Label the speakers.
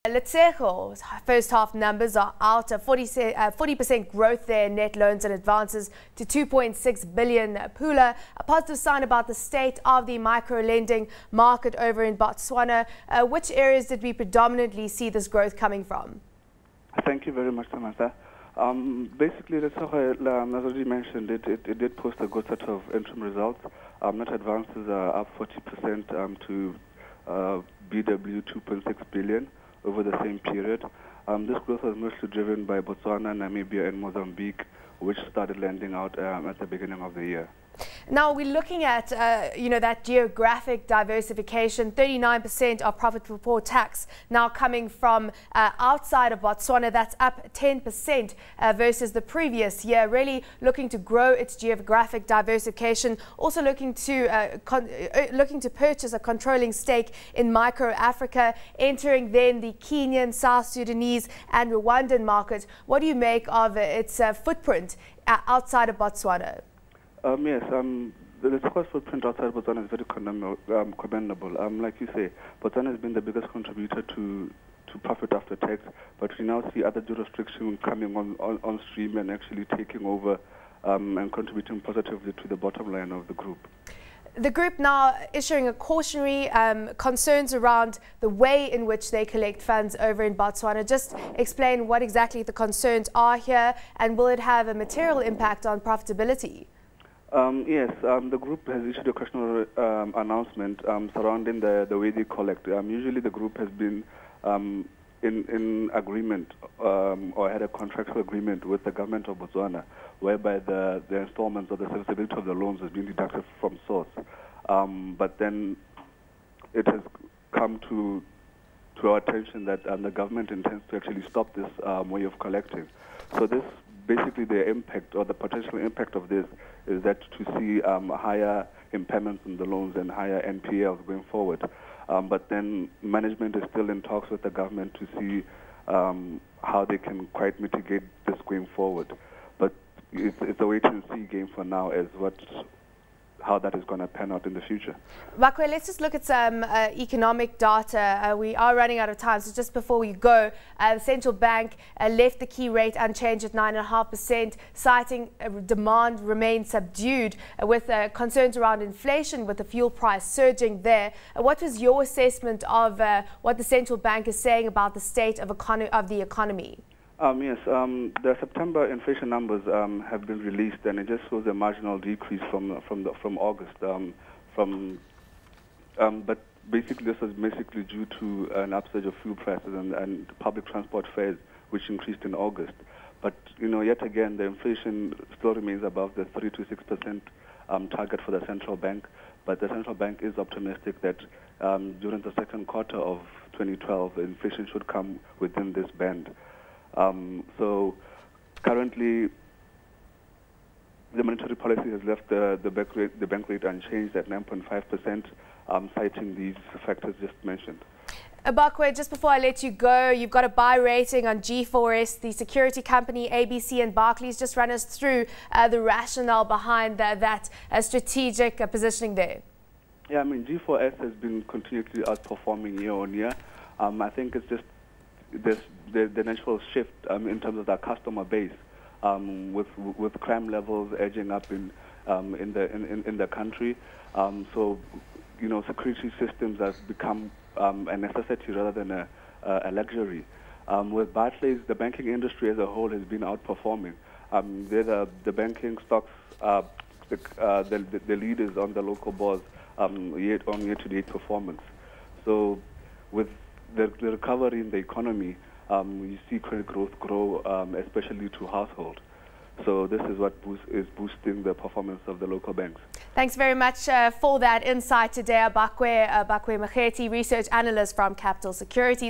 Speaker 1: Letsego's first half numbers are out, 40% growth there, net loans and advances to 2.6 billion pula. A positive sign about the state of the micro-lending market over in Botswana. Which areas did we predominantly see this growth coming from?
Speaker 2: Thank you very much, Samantha. Basically, Letshego, as already mentioned, it did post a good set of interim results. Net advances are up 40% to BW 2.6 billion over the same period. This growth was mostly driven by Botswana, Namibia, and Mozambique, which started lending out at the beginning of the year.
Speaker 1: Now we're looking at, that geographic diversification. 39% of profit before tax now coming from outside of Botswana. That's up 10% versus the previous year. Really looking to grow its geographic diversification. Also looking to purchase a controlling stake in Micro Africa, entering then the Kenyan, South Sudanese, and Rwandan market. What do you make of its footprint outside of Botswana?
Speaker 2: Yes, the cost footprint outside Botswana is very commendable. Like you say, Botswana has been the biggest contributor to profit after tax, but we now see other jurisdictions coming on stream and actually taking over and contributing positively to the bottom line of the group.
Speaker 1: The group now issuing a cautionary concerns around the way in which they collect funds over in Botswana. Just explain what exactly the concerns are here, and will it have a material impact on profitability?
Speaker 2: Yes, the group has issued a cautionary announcement surrounding the way they collect. Usually the group has been in agreement or had a contractual agreement with the government of Botswana, whereby the installments or the serviceability of the loans has been deducted from source. But then it has come to our attention that the government intends to actually stop this way of collecting. So this basically the impact or the potential impact of this is that to see higher impairments in the loans and higher NPLs going forward. But then management is still in talks with the government to see how they can quite mitigate this going forward. But it's a wait-and-see game for now as how that is going to pan out in the future.
Speaker 1: Aobakwe, let's just look at some economic data. We are running out of time, so just before we go, the central bank left the key rate unchanged at 9.5%, citing demand remains subdued with concerns around inflation, with the fuel price surging there. What was your assessment of what the central bank is saying about the state of the economy?
Speaker 2: Yes, the September inflation numbers have been released, and it just shows a marginal decrease from August. But basically, this was basically due to an upsurge of fuel prices and public transport fares, which increased in August. But yet again, the inflation still remains above the 3 to 6% target for the central bank. But the central bank is optimistic that during the second quarter of 2012, the inflation should come within this band. So currently, the monetary policy has left the bank rate unchanged at 9.5%, citing these factors just mentioned.
Speaker 1: Aobakwe, just before I let you go, you've got a buy rating on G4S, the security company, ABC and Barclays. Just run us through the rationale behind that strategic positioning there.
Speaker 2: Yeah, G4S has been continuously outperforming year on year. I think it's just the natural shift in terms of their customer base, with crime levels edging up in the country. So security systems have become a necessity rather than a luxury. With Barclays, the banking industry as a whole has been outperforming. They're the banking stocks, the leaders on the local boards year-to-date performance. So with the recovery in the economy, you see credit growth grow, especially to household. So this is what is boosting the performance of the local banks.
Speaker 1: Thanks very much for that insight today, Aobakwe Mokgethi, research analyst from Capital Securities.